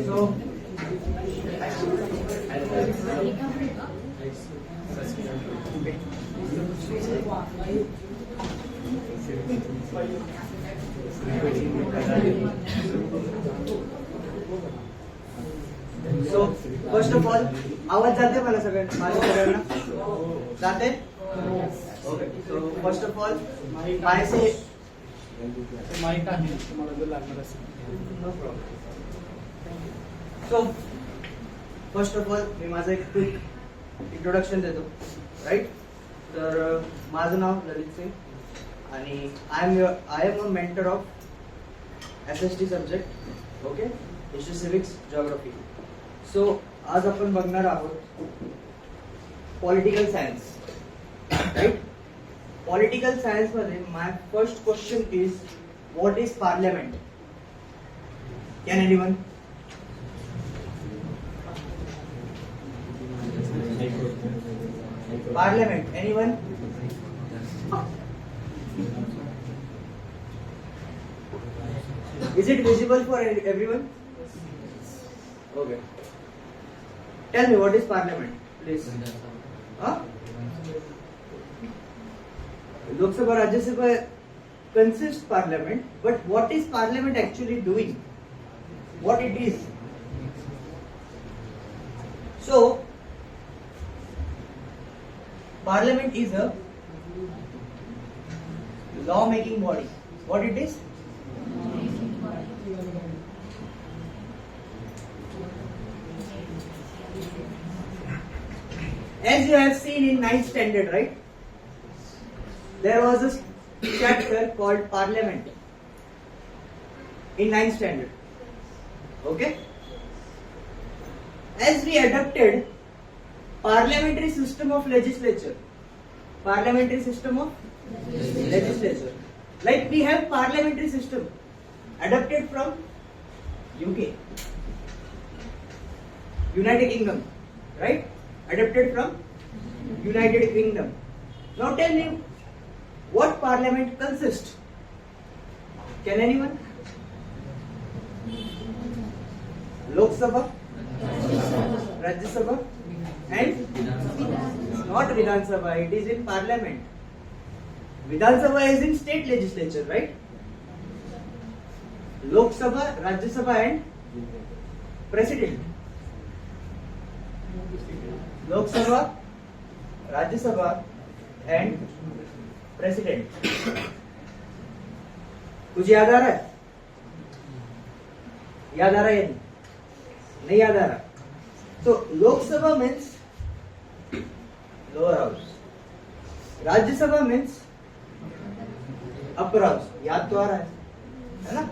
So, so first of all, आवाज जाते मला सगळ्यांना माझ्या सगळ्यांना जाते. Okay. So first of all, I say mike आहे तुम्हाला जर लागणार असेल. no problem. So first of all, मी माझं एक क्विक इंट्रोडक्शन देतो, राईट. तर माझं नाव ललित सिंग आणि I am a mentor of SST subject. Okay, history, civics, geography. So आज आपण बघणार आहोत political science, right. Political science मध्ये my first question is what is parliament. Can anyone? Parliament, anyone? Is it visible for everyone? Okay. Tell me, what is Parliament, please? Huh? Lok Sabha, Rajya Sabha consists Parliament, but what is Parliament actually doing? What it is? So, Parliament is a law-making body. What it is? As you have seen in 9th standard, right? There was a chapter called Parliament in 9th standard. Okay? As we adopted parliamentary system of legislature. Parliamentary system of legislature. Like we have parliamentary system adopted from UK, United Kingdom, right? Adopted from United Kingdom. Now tell me, what parliament consists? Can anyone? Lok Sabha, Rajya Sabha, and not Vidhan Sabha, it is in Parliament. Vidhan Sabha is in state legislature, right? Lok Sabha, Rajya Sabha and President. Lok Sabha, Rajya Sabha and President. कुछ याद आ रहा है? याद आ रहा है या नहीं याद आ रहा? So Lok Sabha means lower house. Rajya Sabha means upper house. याद तो आ रहा है ना?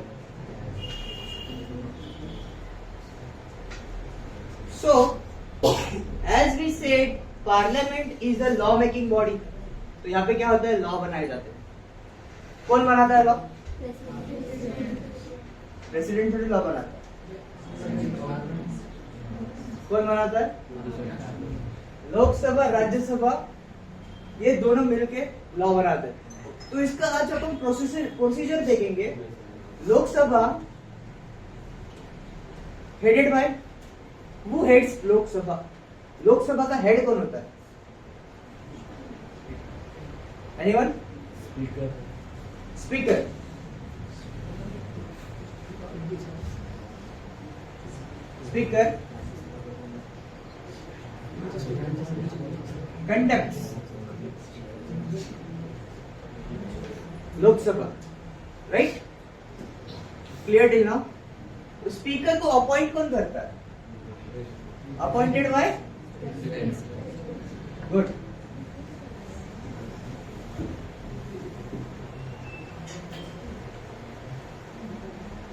So, as we said, Parliament is a law making body. तो यहाँ पे क्या होता है? लॉ बनाए जाते हैं. कौन बनाता है लॉ? प्रेसिडेंट थोड़ी लॉ बनाता है. कौन बनाता है? लोकसभा, राज्यसभा, ये दोनों मिलके लॉ बनाते हैं. तो इसका आज अपन प्रोसीजर देखेंगे. Lok Sabha headed by, who heads Lok Sabha? Lok Sabha का हेड कौन होता है? Anyone? Speaker. Speaker conducts Lok Sabha, right? Clear till now? तो स्पीकर को अपॉइंट कौन करता है? Appointed by good.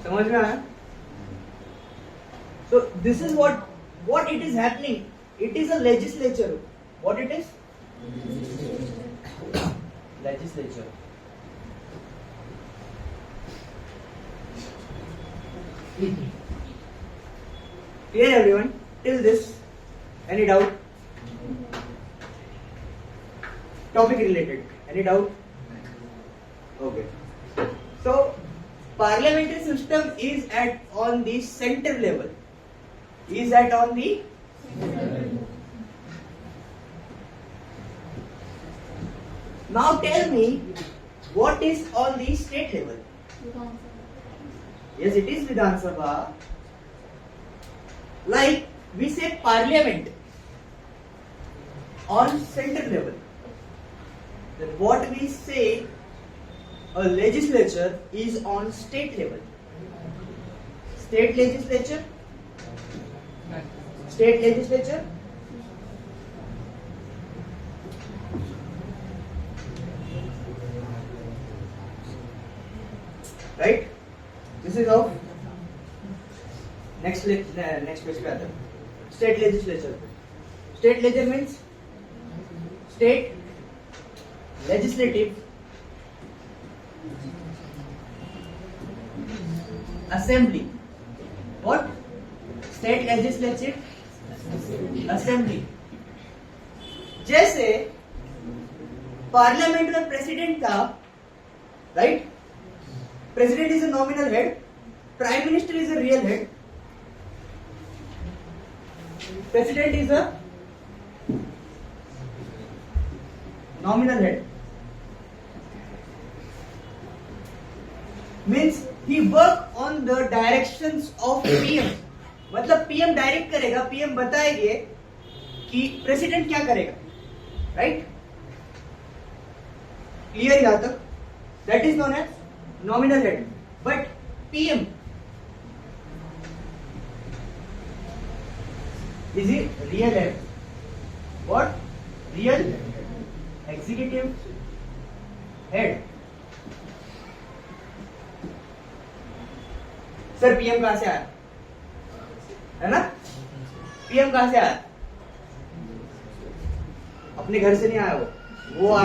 समझ में आया? So this is what it is happening. It is a legislature. What it is? Legislature. Clear everyone? Till this, any doubt? Topic related. Any doubt? Okay. So parliamentary system is on the center level. is that on the now tell me what is on the state level? Yes, it is Vidhan Sabha. Like we say parliament on central level. Then what we say a legislature is on state level. State legislature. State legislature. Right? This is of next page पे आता है. State legislature. State legislature means state legislative assembly. What? State legislative assembly. जैसे parliament में president था, right? President is a nominal head. Prime Minister is a real head. President is a nominal head. Means he work on the directions of PM. मतलब PM direct करेगा, PM बताएंगे कि president क्या करेगा, right? Clear यहां तक? That is known as nominal head. But PM is he real head? What? Real executive head. Sir PM कहां से आया, है ना? PM कहां से आया? अपने घर से नहीं आया वो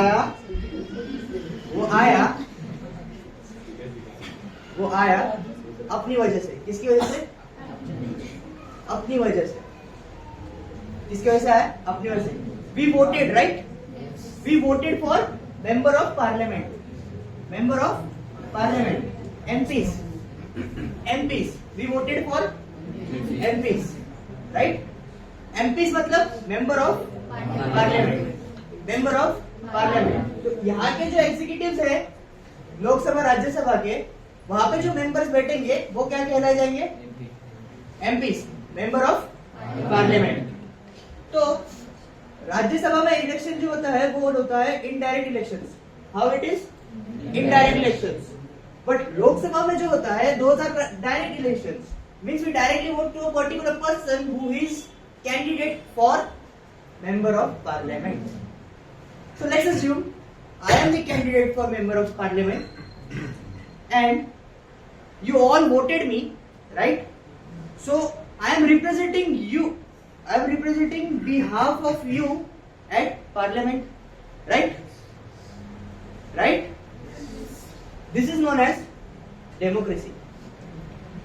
आया अपनी वजह से. किसकी वजह से? अपनी वजह से. किसकी वजह से आया? अपनी वजह से. We voted, right? We voted for member of parliament. Member of parliament. MPs. We voted for MPs, right? MPs मतलब member of parliament. Member of parliament. तो यहाँ के जो एग्जीक्यूटिव्स है लोकसभा राज्यसभा के, वहां पे जो मेंबर्स बैठेंगे वो क्या कहलाए जाएंगे? MPs, member of parliament. तो राज्यसभा में इलेक्शन जो होता है वो होता है indirect elections. How it is? Indirect elections. But Lok Sabha में जो होता है those are direct elections. Means we directly vote to a particular person who is candidate for member of parliament. So let's assume I am the candidate for member of parliament and you all voted me, right? So I am representing you. I am representing behalf of you at parliament, right? Right? This is known as democracy.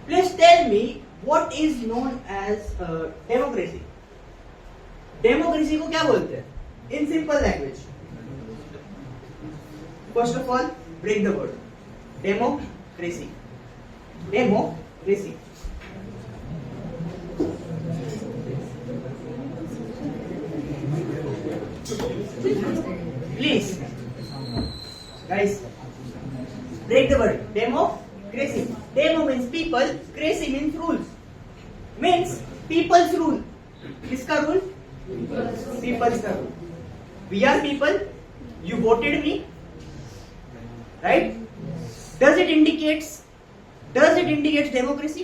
Please tell me what is known as democracy. Democracy को क्या बोलते हैं? In simple language. First of all break the word. Democracy. Democracy. Please guys break the word. Democracy. Demo means people, cracy means rules. Means people's rule. किसका रूल? People's rule. We are people. You voted me, right? Does it indicates democracy?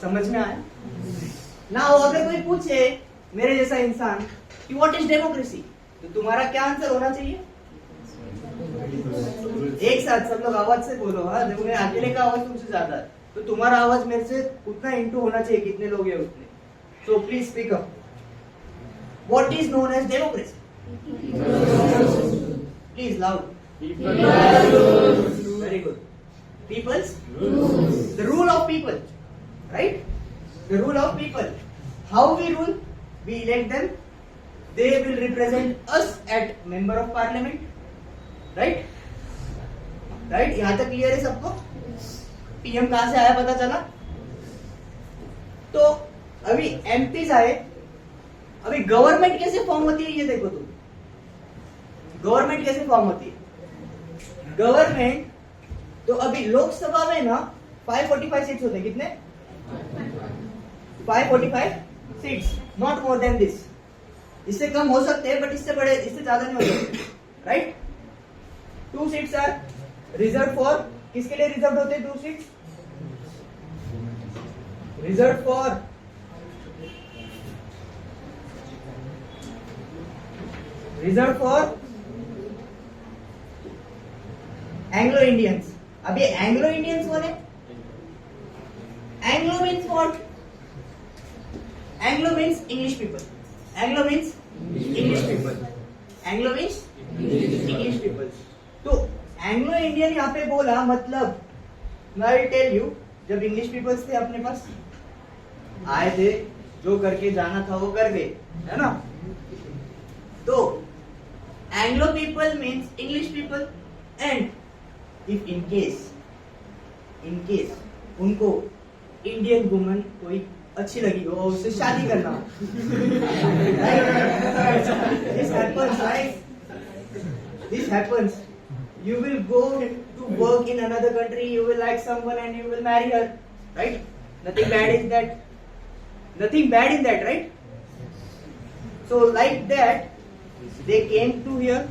समझ में आया? Now अगर कोई पूछे मेरे जैसा इंसान कि what is democracy, तो तुम्हारा क्या आंसर होना चाहिए? एक साथ सब लोग आवाज से बोलो. हाँ, देखो मेरे अकेले का आवाज तुमसे ज्यादा है, तो तुम्हारा आवाज मेरे से उतना इंटू होना चाहिए. कितने लोग हैं उतने. So please speak up. What is known as democracy? Please loud. Very good. People's rules. The rule of people, right? The rule of people. How we rule? We elect them. They will represent us at member of parliament, right? Right? यहाँ तक clear है सबको? PM कहाँ से आया पता चला? तो अभी एमपीज आए, अभी गवर्नमेंट कैसे फॉर्म होती है ये देखो तुम। गवर्नमेंट कैसे फॉर्म होती है? गवर्नमेंट तो अभी लोकसभा में ना 545 सीट्स होते हैं। कितने? 545 seats, not more than this. इससे कम हो सकते हैं बट इससे बड़े, इससे ज्यादा नहीं हो सकते, right. 2 seats are reserve for, किसके लिए रिजर्व होते हैं 2 seats? Reserve for Anglo Indians. अब ये एंग्लो इंडियंस कौन है? Anglo means what? Anglo means English people. Anglo means English people. Anglo means English people. तो एंग्लो इंडियन यहाँ पे बोला मतलब आई टेल यू, जब इंग्लिश पीपल्स थे अपने पास, आए थे, जो करके जाना था वो कर गए, है ना। तो Anglo people means English people. And if in case उनको इंडियन वुमन कोई अच्छी लगी हो और उससे शादी करना हो, this happens. You will go to work in another country, you will like someone and you will marry her, right? Nothing bad in that. Nothing bad in that, right? So like that, they came here,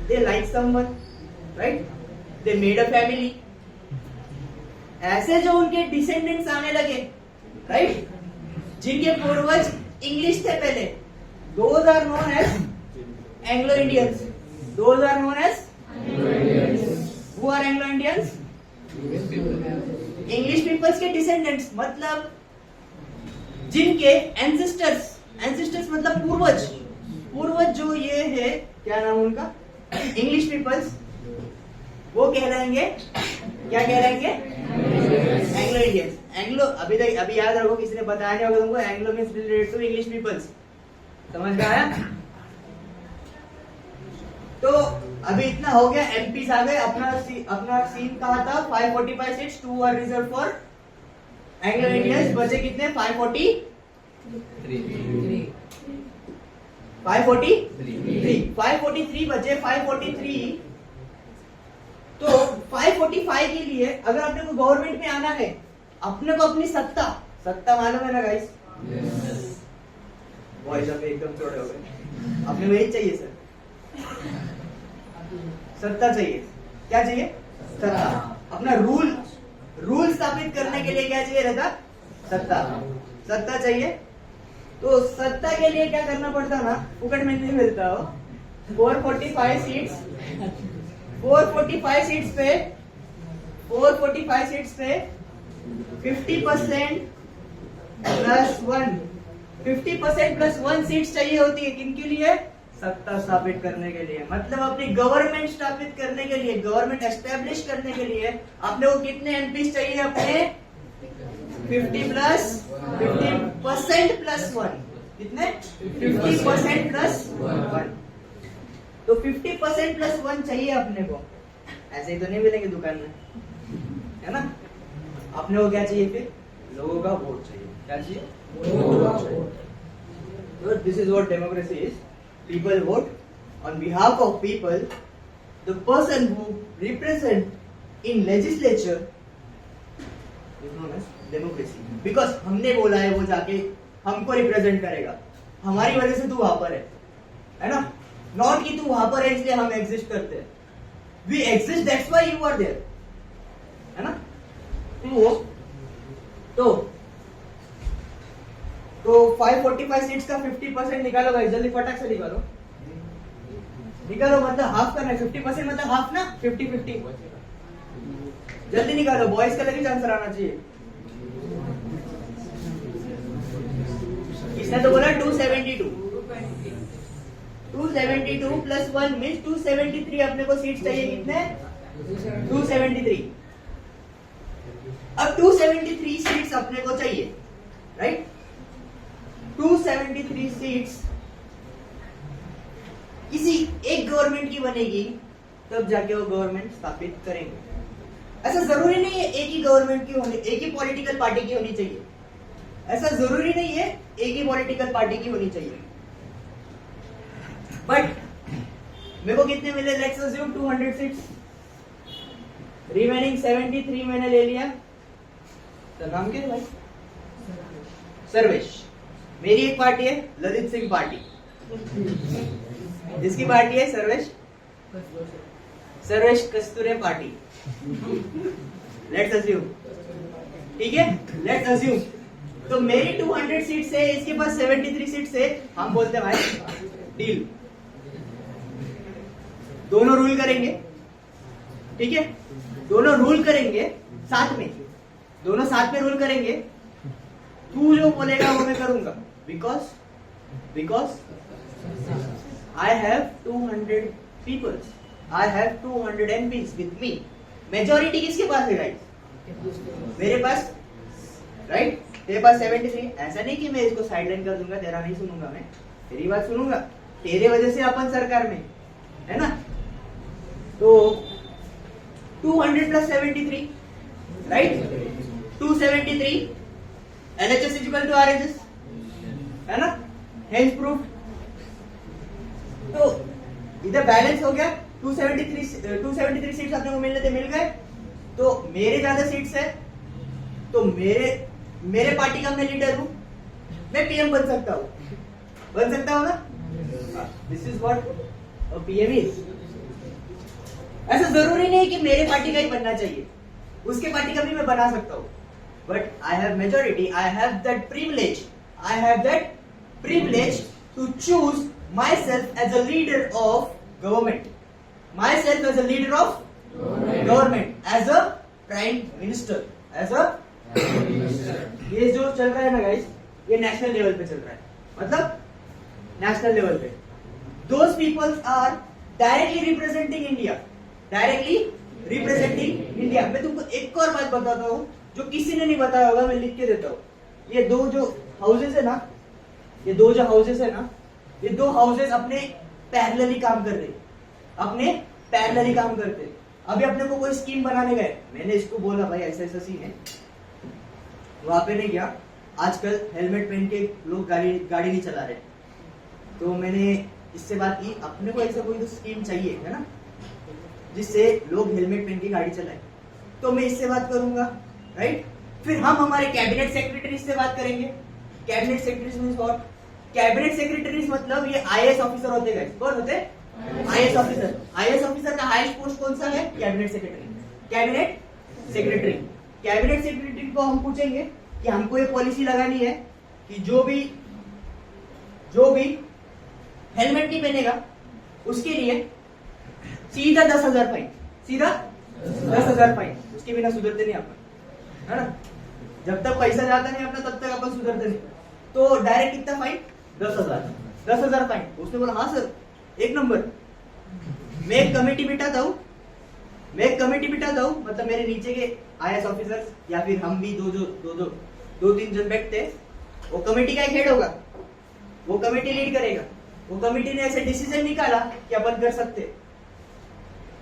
they like someone, right? They made a family. ऐसे जो उनके descendants आने लगे, right, जिनके पूर्वज English थे पहले, those are known as Anglo Indians. Those are known as Who are Anglo Indians? English peoples के डिसेंडेंट्स, मतलब जिनके एंसेस्टर्स मतलब पूर्वज जो ये है, क्या नाम उनका? इंग्लिश पीपल्स, वो कहलाएंगे, क्या कहलाएंगे? Anglo Indians. एंग्लो अभी याद रखो, किसी ने बताया नहीं होगा तुमको, Anglo means related to English peoples. समझ में आया? तो अभी इतना हो गया, एमपीस आ गए। अपना सीन कहा था 545 seats, 2 are reserve for Anglo Indians. बचे कितने? 543। 543 बचे। 543 तो 545 के लिए अगर अपने को गवर्नमेंट में आना है, अपने को अपनी सत्ता मालूम है ना गाइस? वॉइस अभी एकदम थोड़े हो गए। अपने को यही चाहिए सर, सत्ता चाहिए। क्या चाहिए? सत्ता। अपना रूल स्थापित करने के लिए क्या चाहिए रहता? सत्ता चाहिए। तो सत्ता के लिए क्या करना पड़ता ना, फुकट में नहीं मिलता हो। 445 सीट्स पे 50% प्लस 1 सीट्स चाहिए होती है। किनके लिए? सत्ता स्थापित करने के लिए, मतलब अपनी गवर्नमेंट स्थापित करने के लिए, गवर्नमेंट एस्टेब्लिश करने के लिए अपने को कितने एमपी चाहिए? अपने 50% प्लस 1। कितने? 50% प्लस 1। तो 50% प्लस 1 चाहिए अपने को। ऐसे ही तो नहीं मिलेंगे दुकान में, है ना। अपने को क्या चाहिए फिर? लोगों का वोट चाहिए। क्या चाहिए? लोगों का vote. So this is what democracy is. People vote on behalf of people. The person who represent in legislature is known as democracy. Because हमने बोला है वो जाके हमको रिप्रेजेंट करेगा, हमारी वजह से तू वहां पर है ना। नॉट कि तू वहां पर है इसलिए हम एग्जिस्ट करते हैं। We exist, that's why you are there, है ना। तो 545 सीट्स का 50% निकालो भाई, जल्दी फटाक से निकालो। मतलब हाफ करना है। 50% मतलब हाफ ना, 50-50। जल्दी निकालो, बॉयज का लगे आंसर आना चाहिए। इसने तो बोला 272 प्लस 1 मीन्स 273। अपने को सीट्स चाहिए कितने? 273। अब 273 सीट्स अपने को चाहिए, राइट। 273 सीट्स किसी एक गवर्नमेंट की बनेगी, तब जाके वो गवर्नमेंट स्थापित करेंगे। ऐसा जरूरी नहीं है एक ही गवर्नमेंट की होनी, एक ही पॉलिटिकल पार्टी की होनी चाहिए। ऐसा जरूरी नहीं है एक ही पॉलिटिकल पार्टी की होनी चाहिए। बट मेरे को कितने मिले? लेट्स अज्यूम 200 सीट्स, रिमेनिंग 73 मैंने ले लिया। तो नाम क्या है भाई? सर्वेश। मेरी एक पार्टी है ललित सिंह पार्टी, जिसकी पार्टी है सर्वेश कस्तूरे पार्टी। लेट्स अज्यूम, ठीक है, लेट्स अज्यूम। तो मेरी 200 सीट्स है, इसके पास 73 सीट्स है। हम बोलते हैं भाई डील, दोनों रूल करेंगे, ठीक है, दोनों रूल करेंगे साथ में, दोनों साथ में रूल करेंगे। तू जो बोलेगा वो मैं करूंगा, because I have 200 people, I have 200 MPs with me. Majority किसके पास है गाइस? मेरे पास, राइट? तेरे पास 73। ऐसा नहीं कि मैं इसको साइडलाइन कर दूंगा, तेरा नहीं सुनूंगा, मैं तेरी बात सुनूंगा। तेरे वजह से अपन सरकार में है ना। तो 200 plus 73, right? 273 LHS is equal to RHS, है ना? Hence proof। तो इधर बैलेंस हो गया। 273 सीट्स अपने को मिलने थे, मिल गए। तो मेरे ज्यादा सीट्स है, तो मेरे पार्टी का मैं लीडर हूं, मैं पीएम बन सकता हूं ना। This is what PM is. ऐसा जरूरी नहीं कि मेरे पार्टी का ही बनना चाहिए, उसके पार्टी का भी मैं बना सकता हूं। But I have majority, I have that privilege to choose myself as a leader of government, as a prime minister, ये जो चल रहा है ना गाइस, ये नेशनल लेवल पे चल रहा है। मतलब नेशनल लेवल पे those peoples are directly representing India. मैं तुमको एक और बात बताता हूँ जो किसी ने नहीं बताया होगा, मैं लिख के देता हूँ। ये दो जो हाउसेस है ना, ये दो हाउसेस अपने पैरेलली काम कर रहे। अभी अपने को कोई स्कीम बनाने गए, मैंने इसको बोला भाई ऐसा ऐसा सीन है, वहां पे नहीं गया। आजकल हेलमेट पहन के लोग गाड़ी नहीं चला रहे, तो मैंने इससे बात की, अपने को ऐसा कोई तो स्कीम चाहिए है ना, जिससे लोग हेलमेट पहन के गाड़ी चलाए। तो मैं इससे बात करूंगा, राइट? फिर हम हमारे कैबिनेट सेक्रेटरी से बात करेंगे। कैबिनेट सेक्रेटरीज मतलब ये IAS ऑफिसर होते हैं। कौन होते हैं? IAS ऑफिसर का हाईएस्ट पोस्ट कौन सा है? कैबिनेट सेक्रेटरी को हम पूछेंगे कि हमको ये पॉलिसी लगानी है कि जो भी हेलमेट नहीं पहनेगा उसके लिए सीधा 10,000 फाइन। उसके बिना सुधरते नहीं अपन, है ना? जब तक पैसा जाता नहीं अपना, तब तक अपन सुधरते नहीं। तो डायरेक्ट कितना फाइन? 10,000 फाइन। उसने बोला हाँ सर, एक नंबर। मैं एक कमेटी बिठाता हूँ, मतलब मेरे नीचे के IAS ऑफिसर्स या फिर हम भी दो तीन जन बैठते हैं। वो कमेटी का एक हेड होगा, वो कमेटी लीड करेगा। वो कमेटी ने ऐसे डिसीजन निकाला कि अपन कर सकते,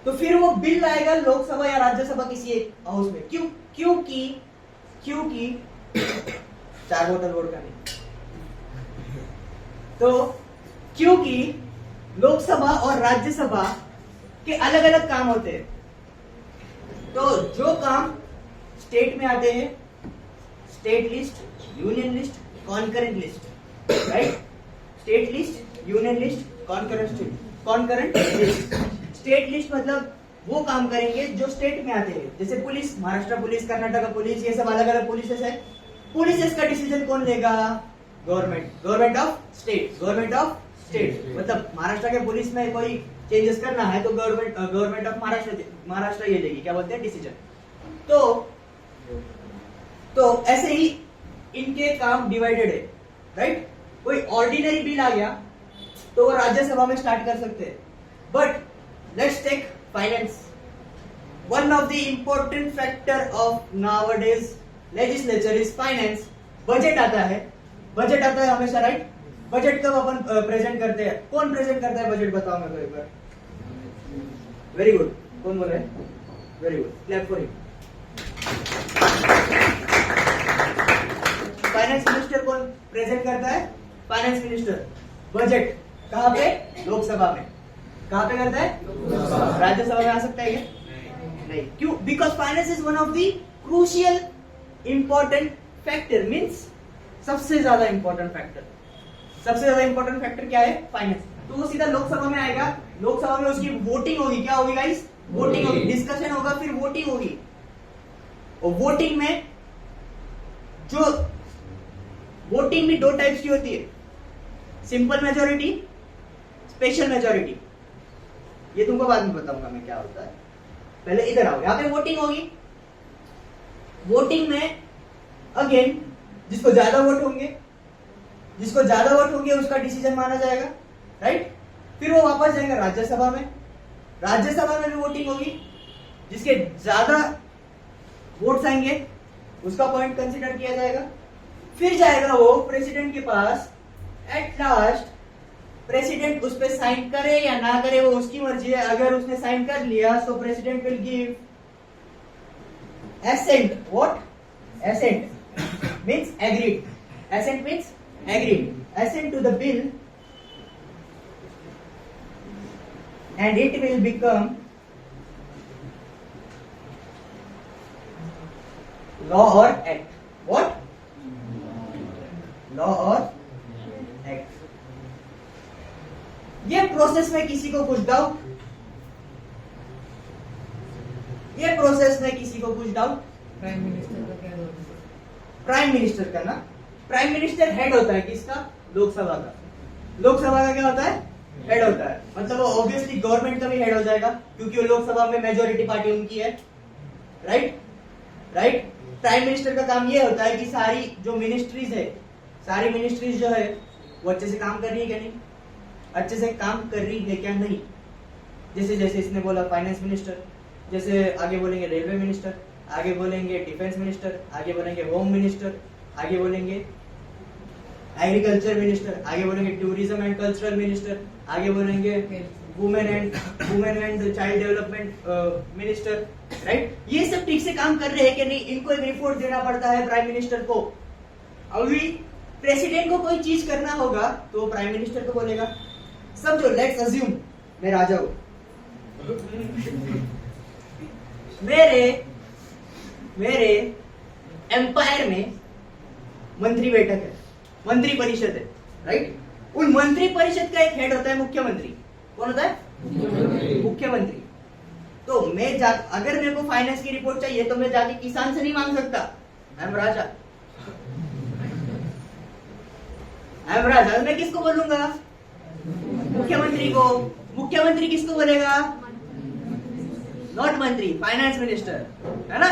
तो फिर वो बिल आएगा लोकसभा या राज्यसभा किसी एक हाउस में। क्योंकि 4 बोतल वोट का नहीं, तो क्योंकि लोकसभा और राज्यसभा के अलग अलग काम होते हैं। तो जो काम स्टेट में आते हैं, state list, union list, concurrent list, right? State list, union list, concurrent list. State list मतलब वो काम करेंगे जो स्टेट में आते हैं, जैसे police, Maharashtra police, Karnataka police, ये सब अलग अलग पुलिसेस है। पुलिसेस का डिसीजन कौन लेगा? Government of state. मतलब महाराष्ट्र के पुलिस में कोई चेंजेस करना है तो गवर्नमेंट ऑफ महाराष्ट्र ये लेगी, क्या बोलते हैं, डिसीजन। तो ऐसे ही इनके काम डिवाइडेड है, राइट? कोई ऑर्डिनरी बिल आ गया तो वो राज्यसभा में स्टार्ट कर सकते हैं। But let's take finance. One of the important factor of nowadays legislature is finance. Budget आता है हमेशा, राइट? बजट कब अपन प्रेजेंट करते हैं? कौन प्रेजेंट करता है बजट? बताओ मेरे को एक बार। Very good. कौन बोल रहे हैं? Very good, clap for him. Finance minister कौन प्रेजेंट करता है? Finance minister. बजट कहाँ पे? लोकसभा में। कहाँ पे करता है? राज्यसभा में आ सकता है क्या? नहीं। क्यों? Because finance is one of the crucial important factor, means सबसे ज्यादा इंपॉर्टेंट फैक्टर। सबसे ज्यादा इंपॉर्टेंट फैक्टर क्या है? फाइनेंस। तो वो सीधा लोकसभा में आएगा, लोकसभा में उसकी वोटिंग होगी। क्या होगी गाइस? वोटिंग होगी, डिस्कशन होगा, फिर वोटिंग होगी। और वोटिंग में जो वोटिंग भी दो टाइप्स की होती है, सिंपल मेजोरिटी, स्पेशल मेजोरिटी। ये तुमको बाद में बताऊंगा मैं क्या होता है, पहले इधर आओ। यहां पे वोटिंग होगी। वोटिंग में अगेन जिसको ज्यादा वोट होंगे, उसका डिसीजन माना जाएगा, राइट। फिर वो वापस जाएगा राज्यसभा में। राज्यसभा में भी वोटिंग होगी, जिसके ज्यादा वोट्स आएंगे उसका पॉइंट कंसीडर किया जाएगा। फिर जाएगा वो प्रेसिडेंट के पास। एट लास्ट प्रेसिडेंट उस पर साइन करे या ना करे वो उसकी मर्जी है। अगर उसने साइन कर लिया तो president will give assent. What? Assent means agreed. Assent means agreed. Assent to the bill, and it will become law or act. What? Law or act. ये प्रोसेस में किसी को कुछ डाउट? ये प्रोसेस में किसी को कुछ डाउट? प्राइम मिनिस्टर का क्या रोल है? प्राइम मिनिस्टर का ना, प्राइम मिनिस्टर हेड होता है किसका? लोकसभा का। लोकसभा का क्या होता है? हेड होता है। मतलब वो ऑब्वियसली गवर्नमेंट का भी हेड हो जाएगा, क्योंकि वो लोकसभा में मेजोरिटी पार्टी उनकी है, राइट। प्राइम मिनिस्टर का काम ये होता है कि सारी जो मिनिस्ट्रीज है, सारी मिनिस्ट्रीज जो है वो अच्छे से काम कर रही है क्या नहीं, अच्छे से काम कर रही है क्या नहीं। जैसे जैसे इसने बोला फाइनेंस मिनिस्टर, जैसे आगे बोलेंगे रेलवे मिनिस्टर, आगे बोलेंगे डिफेंस मिनिस्टर, आगे बोलेंगे होम मिनिस्टर, आगे बोलेंगे एग्रीकल्चर मिनिस्टर, आगे बोलेंगे टूरिज्म एंड कल्चरल मिनिस्टर, आगे बोलेंगे women and child development minister, right. ये सब ठीक से काम कर रहे हैं कि नहीं, इनको एक रिपोर्ट देना पड़ता है प्राइम मिनिस्टर को। अभी प्रेसिडेंट को कोई चीज करना होगा तो प्राइम मिनिस्टर को बोलेगा। समझो, लेट्स अज्यूम मैं राजा हूं, मेरे एम्पायर में मंत्री बैठक है, मंत्री परिषद है, राइट। उन मंत्री परिषद का एक हेड होता है मुख्यमंत्री। कौन होता है? मुख्यमंत्री। तो मैं अगर मेरे को फाइनेंस की रिपोर्ट चाहिए तो मैं जाके किसान से नहीं मांग सकता। आई एम राजा, मैं किसको बोलूंगा? मुख्यमंत्री को। मुख्यमंत्री किसको बोलेगा? नॉट मंत्री, फाइनेंस मिनिस्टर, है ना।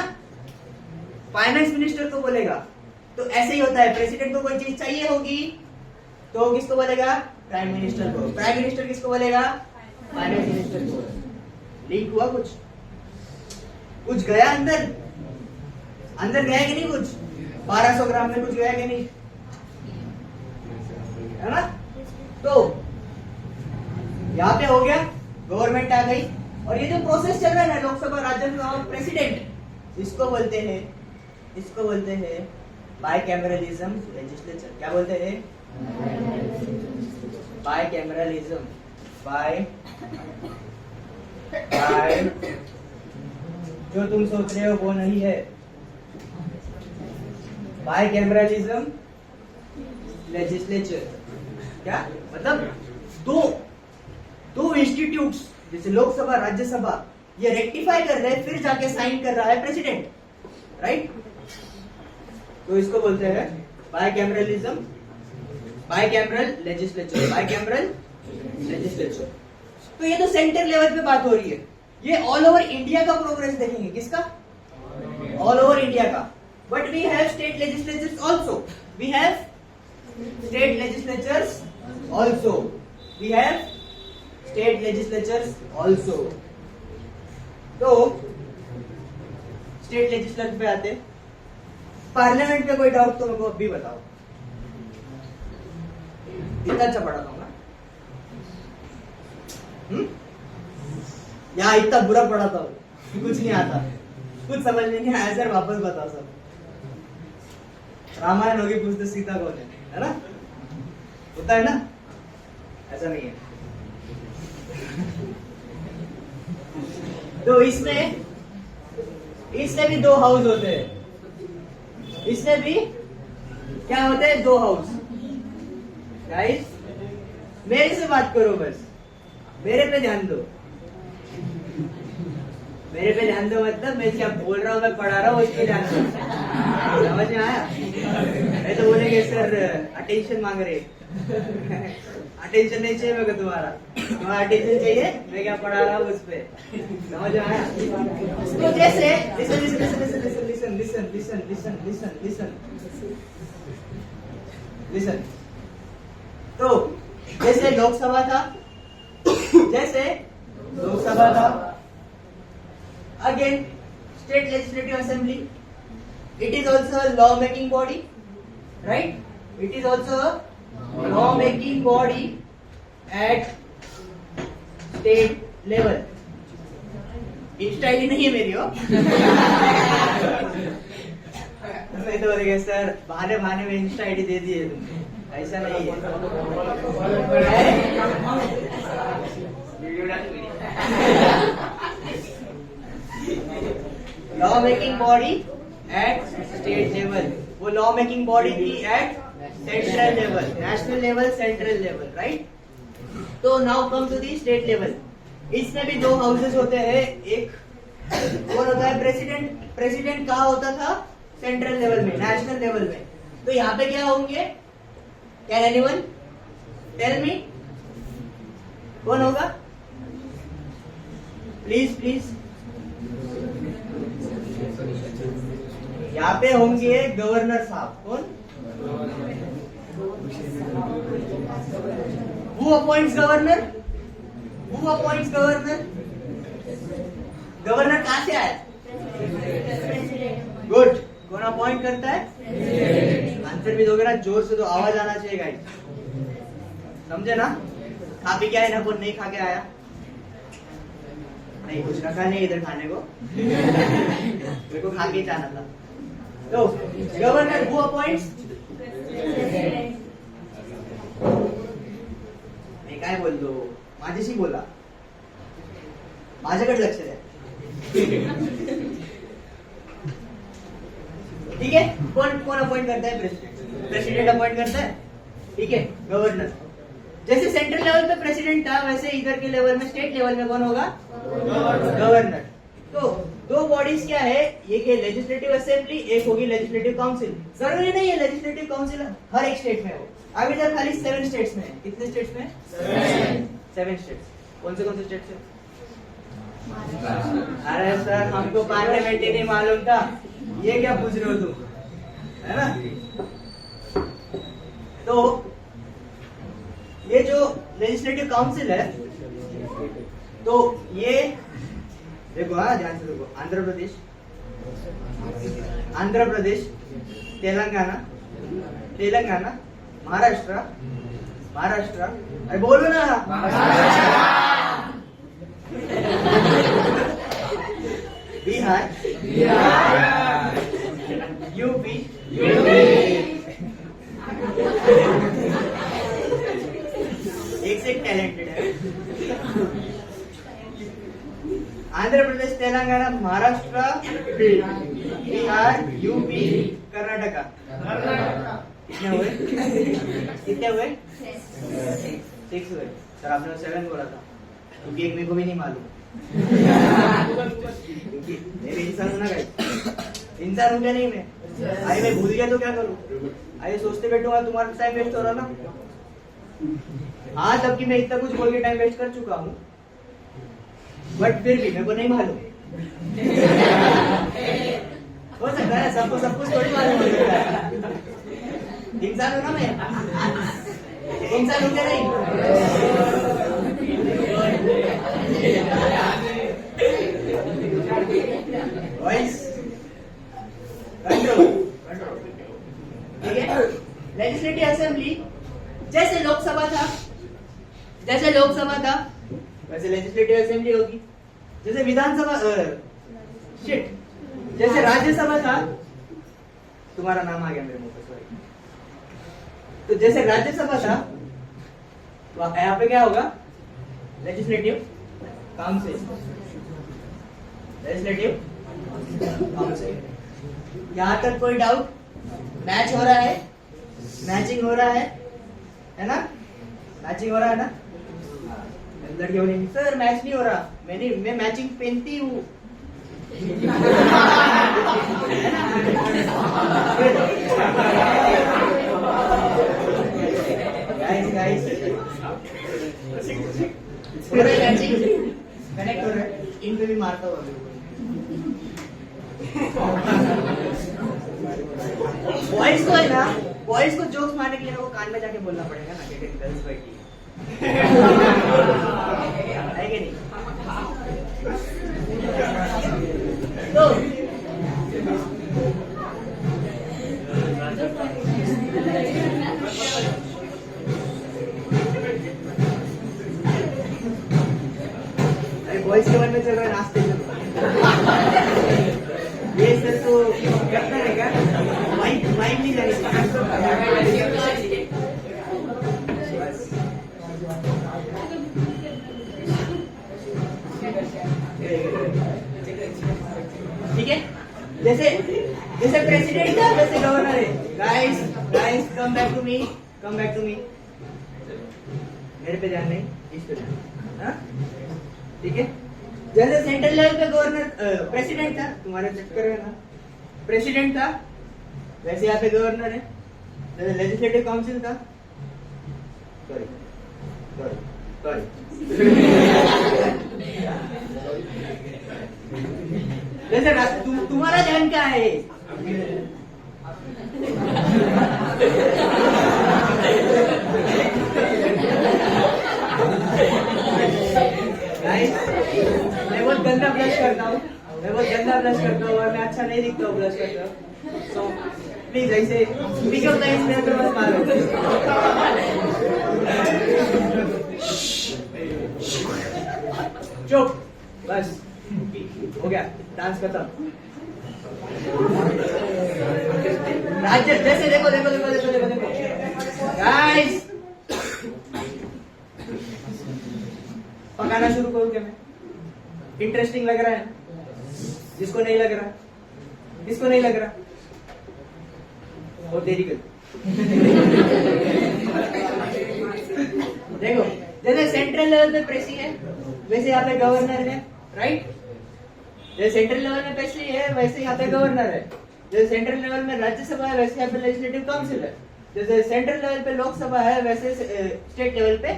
फाइनेंस मिनिस्टर को बोलेगा। तो ऐसे ही होता है, प्रेसिडेंट को कोई चीज चाहिए होगी तो किसको बोलेगा? प्राइम मिनिस्टर को। प्राइम मिनिस्टर किसको बोलेगा? फाइनेंस मिनिस्टर को। लीक हुआ कुछ गया अंदर गया कि नहीं? कुछ 1200 ग्राम में कुछ गया कि नहीं, है ना। तो यहाँ पे हो गया, गवर्नमेंट आ गई। और ये जो प्रोसेस चल रहा है ना, लोकसभा, राज्यसभा, प्रेसिडेंट, इसको बोलते हैं बाइकैमरलिज्म लेजिस्लेचर। क्या बोलते हैं? बाइकैमरलिज्म। जो तुम सोच रहे हो वो नहीं है। बाइकैमरलिज्म लेजिस्लेचर क्या मतलब? दो इंस्टीट्यूट्स जैसे लोकसभा, राज्यसभा, ये रेक्टिफाई कर रहे हैं, फिर जाके साइन कर रहा है प्रेसिडेंट, राइट। तो इसको बोलते हैं bicameralism, bicameral legislature, bicameral legislature. तो ये तो सेंटर लेवल पे बात हो रही है। ये ऑल ओवर इंडिया का प्रोग्रेस देखेंगे। किसका? ऑल ओवर इंडिया का। But we have state legislatures also. We have state legislatures also. We have state legislatures also. तो स्टेट लेजिस्लेचर पे आते। पार्लियामेंट में कोई डाउट तो मेरे को अभी बताओ। इतना अच्छा पढ़ाता हूँ ना, या इतना बुरा पढ़ाता हूँ कि कुछ नहीं आता, कुछ समझ में नहीं आया सर, वापस बताओ सर। रामायण होगी पूछते सीता कौन है ना? होता है ना? ऐसा नहीं है। तो इसमें भी 2 हाउस होते हैं। इसमें भी क्या होते हैं? 2 हाउस। गाइस मेरे से बात करो, बस मेरे पे ध्यान दो। मेरे पे ध्यान दो मतलब मैं क्या बोल रहा हूँ, मैं पढ़ा रहा हूँ, उस पे ध्यान दो। समझ में आया? मैं तो बोलेंगे सर अटेंशन मांग रहे। अटेंशन नहीं चाहिए मेरे को तुम्हारा अटेंशन चाहिए, मैं क्या पढ़ा रहा हूँ उस पे। समझ में आया? तो जैसे listen listen listen listen listen listen listen listen listen listen listen. तो जैसे लोकसभा था, again state legislative assembly, it is also a law making body, right? It is also a law making body at state level. Insta ID नहीं है मेरी हो। मैं तो बोलेंगे सर बहाने में इंस्टा आईडी दे दिए तुमने, ऐसा नहीं है। Law making body at state level, वो लॉ मेकिंग बॉडी थी at central level, national level, central level, right? तो now come to the state level. इसमें भी 2 हाउसेस होते हैं। एक कौन होता है? प्रेसिडेंट कहाँ होता था? सेंट्रल लेवल में, नेशनल लेवल में। तो यहाँ पे क्या होंगे? कैन एनीवन टेल मी कौन होगा? प्लीज यहाँ पे होंगे गवर्नर साहब। कौन? Who appoints governor? गवर्नर कहाँ से आया? गुड। कौन अपॉइंट करता है? आंसर भी दोगे ना? जोर से दो, आवाज आना चाहिए गाइस। समझे ना? खा पी के आए ना? कौन नहीं खा के आया? नहीं, कुछ रखा नहीं इधर खाने को। मेरे को खा के जाना था। तो गवर्नर हु अपॉइंट्स? मी काय बोललो? माझ्याशी बोला, माझ्याकडे लक्ष द्या। ठीक है? कौन अपॉइंट करता है? प्रेसिडेंट अपॉइंट करता है। ठीक है, गवर्नर। जैसे सेंट्रल लेवल पे प्रेसिडेंट था, वैसे इधर के लेवल में, स्टेट लेवल में कौन होगा? गवर्नर। तो 2 बॉडीज क्या है? एक है लेजिस्लेटिव असेंबली, एक होगी लेजिस्लेटिव काउंसिल। जरूरी नहीं है लेजिस्लेटिव काउंसिल हर एक स्टेट में हो। अभी तक खाली 7 स्टेट्स में है। कितने स्टेट्स में? 7 स्टेट्स। कौन से स्टेट्स है? अरे सर हमको पार्लियामेंट ही नहीं मालूम था, ये क्या पूछ रहे हो तुम? है ना? तो ये जो लेजिस्लेटिव काउंसिल है, तो ये देखो, हाँ ध्यान से देखो। आंध्र प्रदेश, तेलंगाना, महाराष्ट्र, अरे बोलो ना, बिहार, यूपी, एक से टैलेंटेड है। आंध्र प्रदेश, तेलंगाना, महाराष्ट्र, बिहार, यूपी, कर्नाटका। कितने हुए? 6 हुए। सर आपने 7 बोला था, क्योंकि एक मेरे को भी नहीं मालूम। मैं इंसान हूं ना गाइस, इंसान हूं क्या नहीं मैं? अरे मैं भूल गया तो क्या करूं? अरे सोचते बैठूंगा तुम्हारा टाइम वेस्ट हो रहा ना। हाँ, तब कि मैं इतना कुछ बोल के टाइम वेस्ट कर चुका हूँ, बट फिर भी मेरे को नहीं मालूम। हो सकता है सबको सब कुछ थोड़ी मालूम हो सकता है। इंसान हूं ना मैं, इंसान हूं क्या नहीं? Voice control. ठीक है? लेजिस्लेटिव असेंबली जैसे लोकसभा था वैसे लेजिस्लेटिव असेंबली होगी। जैसे विधानसभा जैसे राज्यसभा था तुम्हारा नाम आ गया मेरे मुंह पे, सॉरी। तो जैसे राज्यसभा था, यहाँ पे क्या होगा? Legislative council, legislative council. यहाँ तक कोई डाउट? मैच हो रहा है, मैचिंग हो रहा है ना? मैचिंग हो रहा है ना? लड़की बोलेंगी सर मैच नहीं हो रहा, मैं मैचिंग पहनती हूँ। गाइस मैचिंग कनेक्ट हो रहा है, इन पे भी मारता हूँ अभी। बॉयज को है ना, बॉयज को जोक्स मारने के लिए वो कान में जाके बोलना पड़ेगा ना कि गर्ल्स बैठी है कि नहीं? तो अरे बॉयज के मन में चल रहा है नाचते ये सर तो करता है क्या? माइंड नहीं जाएगी। ठीक है, जैसे प्रेसिडेंट है वैसे गवर्नर है। Guys come back to me, मेरे पे ध्यान नहीं, इस पे ध्यान। हाँ? ठीक है, जैसे सेंट्रल लेवल पे गवर्नर प्रेसिडेंट था, तुम्हारे चक्कर है ना, प्रेसिडेंट था, वैसे यहाँ पे गवर्नर है। जैसे लेजिस्लेटिव काउंसिल था, सॉरी जैसे तुम्हारा ध्यान क्या है? मैं बहुत गंदा ब्लश करता हूँ, और मैं अच्छा नहीं दिखता हूँ ब्लश करता हूँ। सो प्लीज ऐसे स्पीकर लाइन्स में अंदर मत मारो। चुप, बस हो गया, डांस खत्म। राज्य जैसे देखो गाइस, पकाना शुरू करूं क्या मैं? इंटरेस्टिंग लग रहा है? जिसको नहीं लग रहा, और देरी कर। देखो, जैसे सेंट्रल लेवल पे प्रेसी है, वैसे यहाँ पे गवर्नर है, राइट? जैसे सेंट्रल लेवल में प्रेसी है, वैसे यहाँ पे गवर्नर है। जैसे सेंट्रल लेवल में राज्यसभा है, वैसे यहाँ पे लेजिस्लेटिव काउंसिल है। जैसे सेंट्रल लेवल पे लोकसभा है, वैसे स्टेट लेवल पे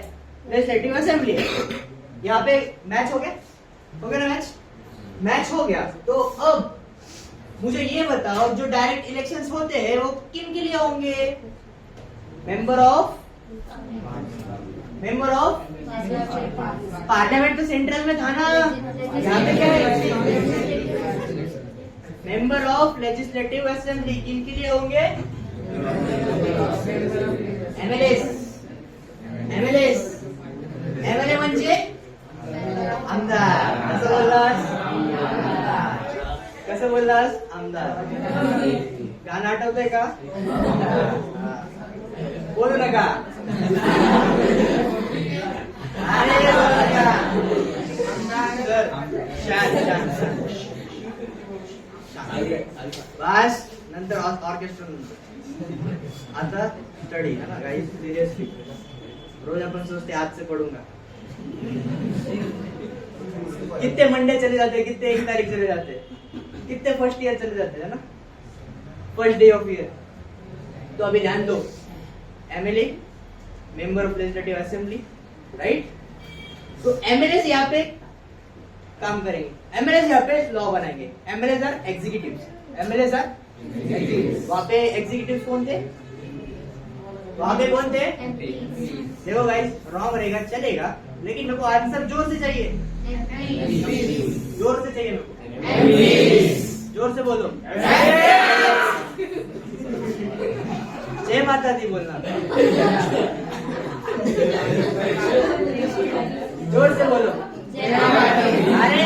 लेजिस्लेटिव असेंबली है। यहाँ पे मैच हो गया ना? मैच हो गया। तो अब मुझे ये बताओ, जो डायरेक्ट इलेक्शंस होते हैं वो किन के लिए होंगे? मेंबर ऑफ पार्लियामेंट तो सेंट्रल में था ना, यहाँ पे क्या है? मेंबर ऑफ लेजिस्लेटिव असेंबली किन के लिए होंगे? एमएलए म्हणजे आमदार। कसं बोललास? आमदार। गाणं आठवतंय का? बोलू नका, अरे बोलू नका। बस नंतर ऑर्केस्ट्रा नंतर। आता स्टडी है ना गाइस, सीरियसली रोज अपन सोचते आज से पढ़ूंगा। कितने मंडे चले जाते, कितने 1 तारीख चले जाते, कितने फर्स्ट ईयर चले जाते है ना, फर्स्ट डे ऑफ ईयर। तो अभी ध्यान दो, MLA member of legislative assembly, right? तो एमएलए यहाँ पे काम करेंगे, एमएलए यहाँ पे लॉ बनाएंगे। एमएलए आर एग्जीक्यूटिव्स, वहां पे एग्जीक्यूटिव्स कौन थे? वहां पे कौन थे? देखो गाइस, रॉन्ग रहेगा चलेगा, लेकिन मेरे को आंसर जोर से चाहिए, जोर से चाहिए मेरे को, जोर से बोलो। जय माता दी बोलना, जोर से बोलो। अरे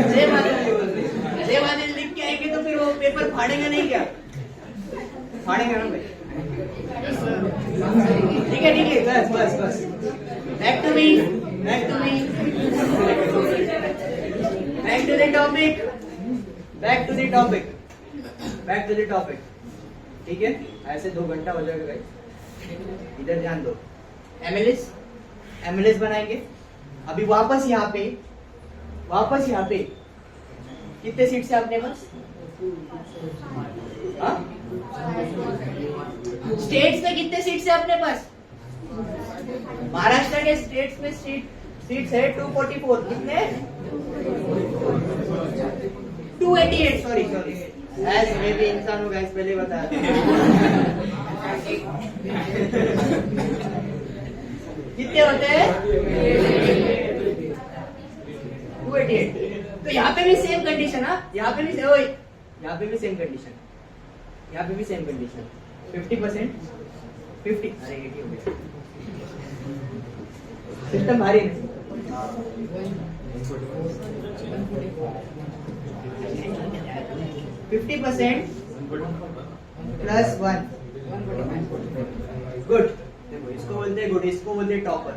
जय माता दी। फाड़ेंगे नहीं क्या? फाड़ेंगे ना भाई? ठीक है बस बस बस। Back to me back to me back to the topic back to the topic back to the topic. ठीक है, ऐसे 2 घंटा हो जाएगा भाई। इधर ध्यान दो। एमएलएस बनाएंगे। अभी वापस यहाँ पे कितने सीट्स है अपने पास? स्टेट्स में कितने सीट्स है अपने पास? महाराष्ट्र के स्टेट्स में सीट्स है 244। कितने? 288। सॉरी ऐसे मैं भी इंसान हूँ गाइस, पहले बताया कितने होते हैं? 288। तो यहाँ पे भी सेम कंडीशन। यहाँ पे भी सेम कंडीशन 50%, 50। अरे 80 हो गया। सिस्टम भारी है। 50% प्लस 1। गुड। देखो इसको बोलते हैं गुड, इसको बोलते हैं टॉपर,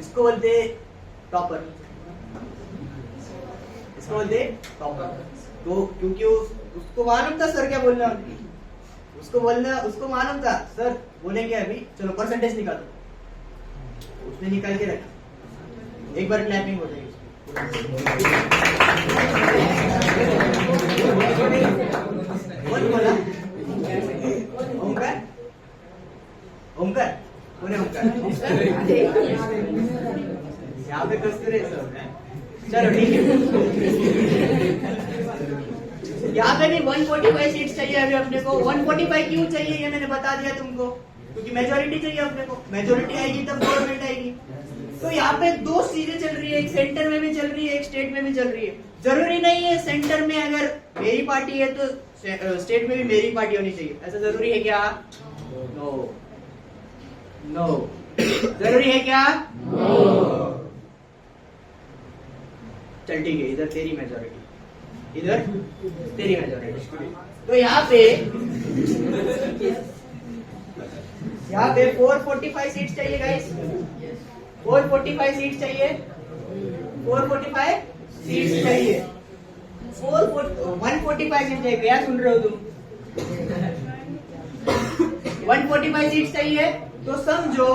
इसको बोलते टॉपर। तो क्योंकि उसको मालूम था सर क्या बोलना, उसको मालूम था सर बोलेंगे अभी, चलो परसेंटेज निकालो। उसने निकाल के रखा। एक बार क्लैपिंग हो जाएगी। कौन बोला? ओमकार कौन है? ओमकार यहाँ पे कस्तूरे सर। चलो ठीक है। यहाँ पे भी 145 सीट्स चाहिए अभी अपने को। 145 क्यों चाहिए ये मैंने बता दिया तुमको, क्योंकि मेजोरिटी चाहिए अपने को। मेजोरिटी आएगी तब गवर्नमेंट आएगी। तो यहाँ पे 2 चीजें चल रही है, एक सेंटर में भी चल रही है, एक स्टेट में भी चल रही है। जरूरी नहीं है सेंटर में अगर मेरी पार्टी है तो स्टेट में भी मेरी पार्टी होनी चाहिए, ऐसा जरूरी है क्या? नो। जरूरी है क्या? चल ठीक है, इधर तेरी मेजोरिटी, इधर तेरी मेजोरिटी। तो यहाँ पे 445 सीट्स चाहिए गाइस। 445 सीट्स चाहिए। 445 सीट्स चाहिए। 145 सीट्स चाहिए। क्या सुन रहे हो तुम? 145 सीट्स चाहिए। तो समझो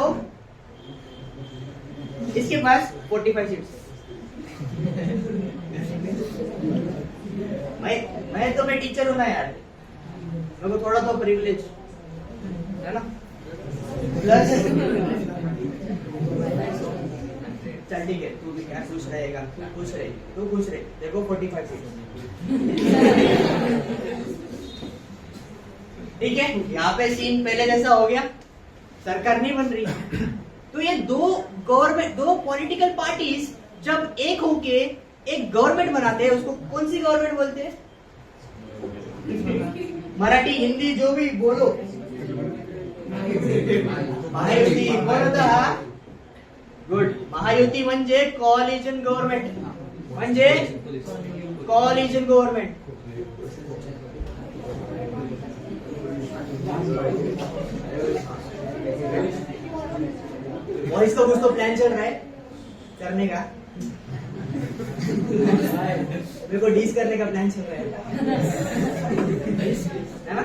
इसके पास 45 सीट्स। मैं टीचर हूं ना यार, मेरे को थोड़ा तो प्रिविलेज है ना। प्लस चल ठीक है, तू भी क्या खुश रहेगा? तू खुश रहे। देखो 45 सीट। ठीक है, यहाँ पे सीन पहले जैसा हो गया, सरकार नहीं बन रही। तो ये दो पॉलिटिकल पार्टीज जब एक होके एक गवर्नमेंट बनाते हैं, उसको कौन सी गवर्नमेंट बोलते हैं? मराठी हिंदी जो भी बोलो, महायुती बोलो था। गुड। महायुती म्हणजे कॉलिजन गवर्नमेंट, और इसका कुछ तो प्लान चल रहा है करने का। मेरे को डीस करने का प्लान चल रहा है ना।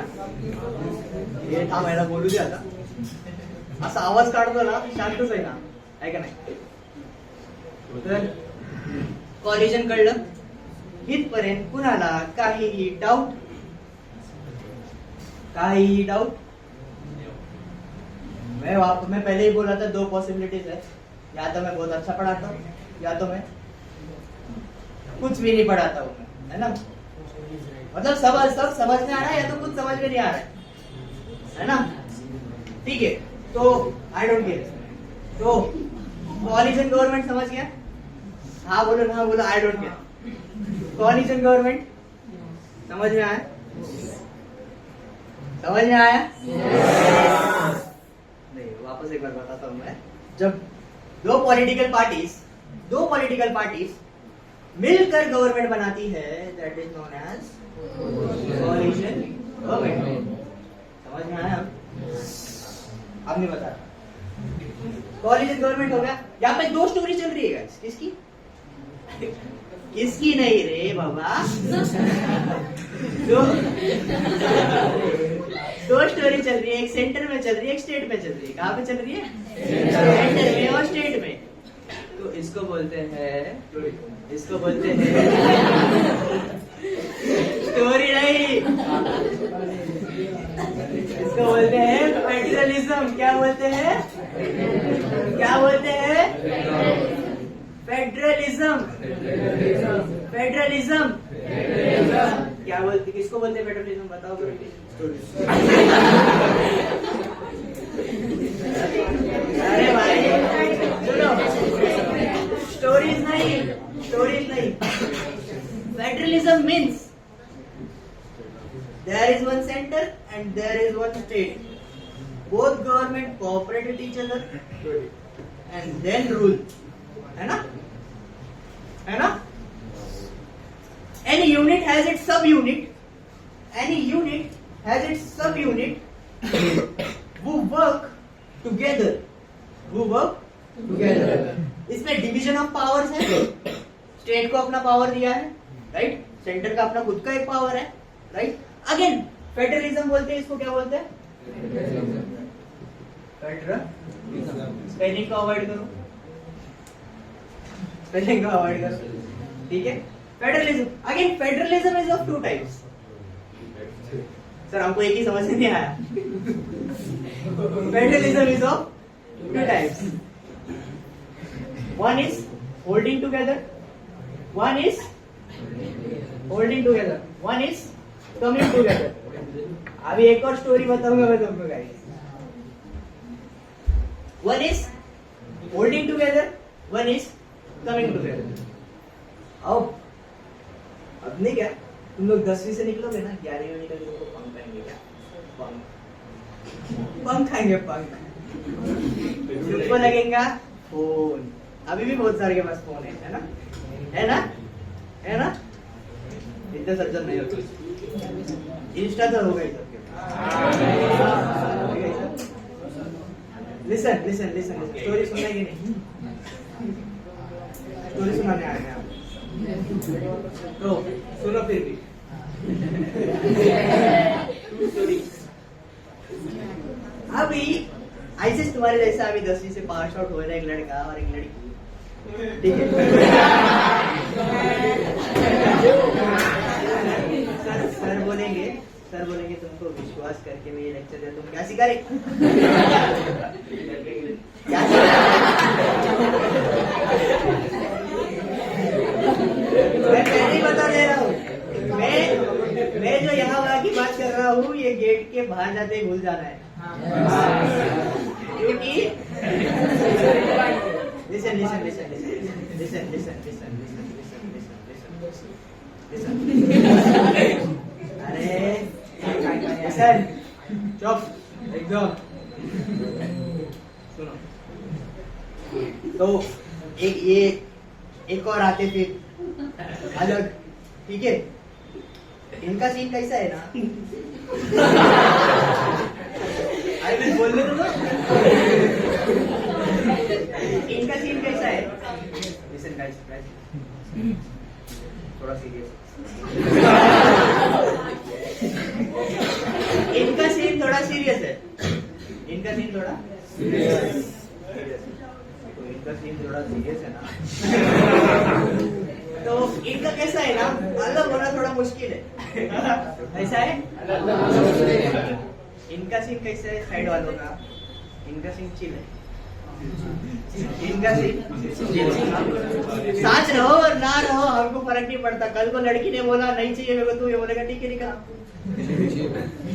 हे थांबायला बोलू दे आता। असा आवाज काढतो ना, शांतच आहे ना, आहे का नाही? तर कॉलिजन कळलं इथपर्यंत कुणाला काहीही डाऊट? मैं पहले ही बोला था 2 पॉसिबिलिटीज है, या तो मैं बहुत अच्छा पढ़ाता हूँ, या तो मैं कुछ भी नहीं पढ़ाता हूँ, है ना। मतलब सब समझ में आ रहा है, या तो कुछ समझ में नहीं आ रहा है ना। ठीक है, तो आई डोंट केयर। तो कॉलिजन गवर्नमेंट समझ गया? हाँ बोलो, ना बोलो, I don't care. Collision government समझ में आया? नहीं, वापस एक बार बताता हूं मैं। जब दो पॉलिटिकल पार्टीज मिलकर गवर्नमेंट बनाती है, that is known as coalition government. समझ में आया? अब नहीं बता रहा। कोलिशन गवर्नमेंट हो गया। यहाँ पे दो स्टोरी चल रही है guys। किसकी? किसकी नहीं रे बाबा। दो स्टोरी चल रही है, एक सेंटर में चल रही है, एक स्टेट में चल रही है। कहाँ पे चल रही है? सेंटर में और स्टेट में। तो इसको बोलते हैं स्टोरी नहीं, इसको बोलते हैं फेडरलिज्म। क्या बोलते हैं? फेडरलिज्म। क्या बोलते, किसको बोलते हैं फेडरलिज्म? बताओ करो। अरे भाई सुनो, स्टोरीज नहीं। Federalism means there is one center and there is one state. Both government cooperate with each other and then rule. है ना? Any unit has its subunit. Who work together. इसमें डिवीजन ऑफ पावर्स है। State को अपना power दिया है, right? Centre का अपना खुद का एक पावर है, राइट? अगेन फेडरलिज्म बोलते हैं इसको। क्या बोलते हैं? स्पेलिंग को अवॉइड करो, ठीक है? Federalism, again federalism is of two types. Sir हमको एक ही समझ में नहीं आया। Federalism is of two types. One is holding together, one is coming together. अभी एक और स्टोरी बताऊंगा मैं तुमको guys. One is holding together, one is coming together. अब नहीं क्या तुम लोग 10वीं से निकलोगे ना, 11वीं में निकल तुमको पंख आएंगे। क्या पंख आएंगे? तुमको लगेगा फोन। अभी भी बहुत सारे के पास फोन है ना? इतने सज्जन नहीं होते। इंस्टा तो होगा ही सबके। लिसन स्टोरी सुनना कि नहीं? स्टोरी सुनाने आए हैं आप तो सुनो फिर भी। अभी ऐसे तुम्हारे जैसा अभी 10वीं से पास आउट हो रहा है एक लड़का और एक लड़की, ठीक है? सर बोलेंगे तुमको विश्वास करके मैं ये लेक्चर दिया, तुम क्या सिखा रहे? मैं पहले ही बता दे रहा हूँ, मैं जो यहाँ की बात कर रहा हूँ ये गेट के बाहर जाते ही भूल जाना है, क्योंकि listen. अरे listen, चुप एकदम सुनो। तो एक और आते फिर अलग, ठीक है? इनका सीन कैसा है ना? अरे बोलने दो। इनका सीन कैसा है? लिसन गाइस, थोड़ा सीरियस। इनका सीन थोड़ा सीरियस है। ना तो इनका कैसा है ना, अलग होना थोड़ा मुश्किल है। ऐसा है? इनका सीन कैसा है साइड वालों का? इनका सीन चिल है। साथ रहो और ना रहो हमको फर्क नहीं पड़ता। कल को लड़की ने बोला नहीं चाहिए मेरे को, तू ये बोलेगा ठीक है निकल।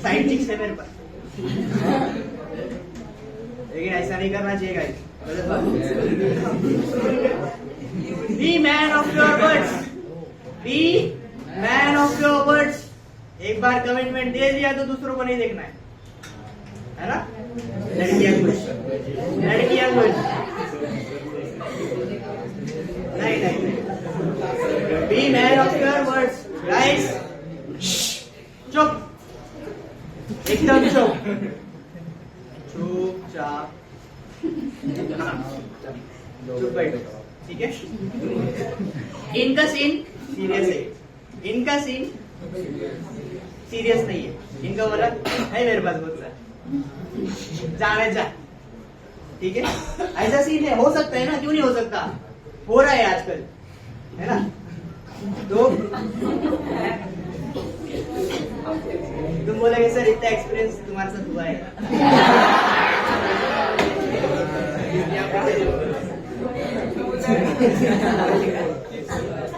साइड चिक्स है मेरे पास, लेकिन ऐसा नहीं करना चाहिए guys. Be man of your words. एक बार कमिटमेंट दे दिया तो दूसरों को नहीं देखना है ना? लड़कियां खुश नहीं। Be man of your words, guys. चुप, एकदम चुप, चुपचाप चुप बैठो, ठीक है? इनका सीन सीरियस है, इनका सीन सीरियस नहीं है, इनका बोला है मेरे पास बहुत सा जाने जा, ठीक है? ऐसा सीन है, हो सकता है ना, क्यों नहीं हो सकता? हो रहा है आजकल, है ना? तो तुम बोलेगे सर इतना एक्सपीरियंस तुम्हारे साथ हुआ है?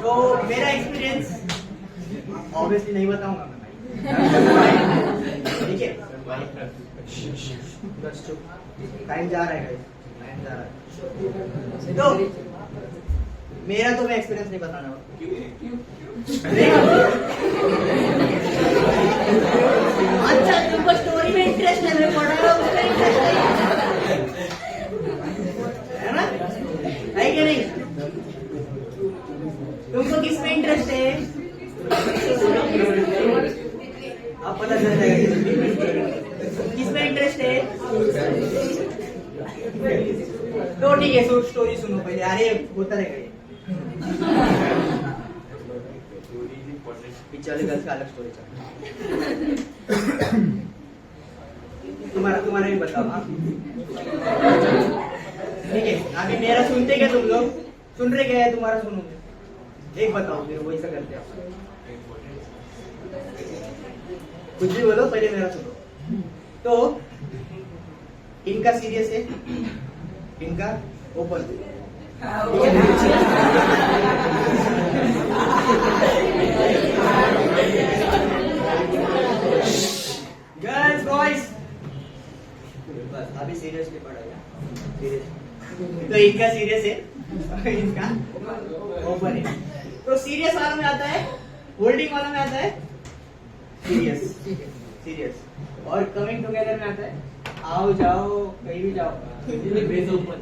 तो मेरा एक्सपीरियंस ऑब्वियसली नहीं बताऊंगा मैं, ठीक है? बस चुप, टाइम जा रहा है guys, टाइम जा रहा है। तो मेरा तो मैं एक्सपीरियंस नहीं बताना होगा। अच्छा, तुमको स्टोरी में इंटरेस्ट है, मैं पढ़ रहा हूँ उसका इंटरेस्ट है ना? है कि नहीं? तुमको किस में इंटरेस्ट है? अब पता चल जाएगा किस में इंटरेस्ट है। तो ठीक है, स्टोरी सुनो पहले। अरे होता रहेगा ये, पिछले गर्ल्स का अलग स्टोरी चल। तुम्हारा भी बताओ। हाँ ठीक है, अभी मेरा सुनते क्या तुम लोग? सुन रहे क्या है? तुम्हारा सुनोगे, एक बताओ फिर वही सा करते आप। कुछ भी बोलो, पहले मेरा सुनो। तो इनका सीरियस है, इनका ओपन। गर्ल्स बॉयज, बस अभी सीरियसली पढ़ाया, सीरियस। तो इनका सीरियस है, इनका ओपन है। तो सीरियस वाला में आता है, होल्डिंग वाला में आता है सीरियस, सीरियस। और कमिंग टुगेदर में आता है आओ जाओ कहीं भी जाओ, open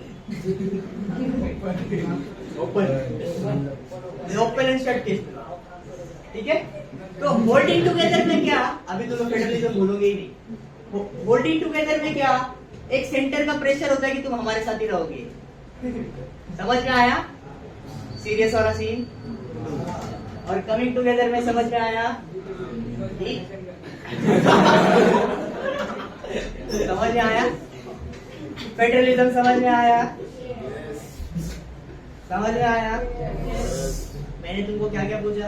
open open and shut case, ठीक है? तो होल्डिंग टुगेदर में क्या, अभी तो लोग फेडरलिज्म भूलोगे ही नहीं। होल्डिंग टुगेदर में क्या, एक सेंटर का प्रेशर होता है कि तुम हमारे साथ ही रहोगे। समझ में आया सीरियस वाला सीन? और कमिंग टुगेदर में समझ में आया? समझ में आया? फेडरलिज्म समझ में आया? समझ में आया? मैंने तुमको क्या क्या पूछा?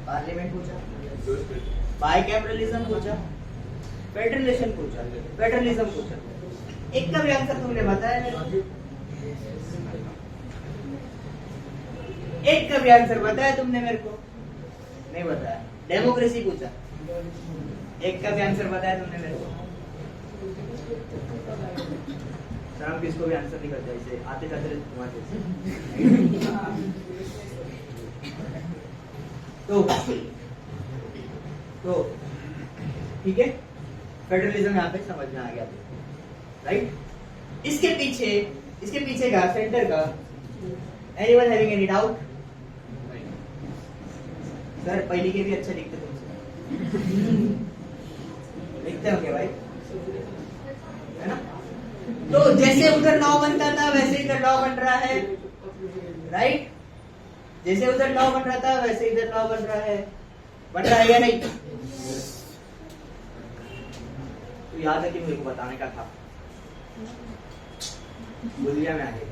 पार्लियामेंट पूछा, बाइकैमरलिज्म पूछा, फेडरलेशन पूछा, फेडरलिज्म पूछा। एक का भी आंसर तुमने बताया मेरे को? एक का भी आंसर बताया तुमने मेरे को? नहीं बताया। डेमोक्रेसी पूछा, एक का भी आंसर बताया तुमने मेरे को? हम किसको भी आंसर नहीं करते, इसे आते जाते तुम्हारे तो ठीक है, फेडरलिज्म यहाँ पे समझ में आ गया, राइट? इसके पीछे का सेंटर का anyone having any doubt? Sir पहले के भी अच्छा लिखते तुमसे, लिखते होंगे भाई, है ना? तो जैसे उधर लॉ बनता था वैसे इधर लॉ बन रहा है, राइट? जैसे उधर लॉ बन रहा था वैसे इधर लॉ बन रहा है या नहीं? तो याद है कि मुझे बताने का था, बुलिया में आगे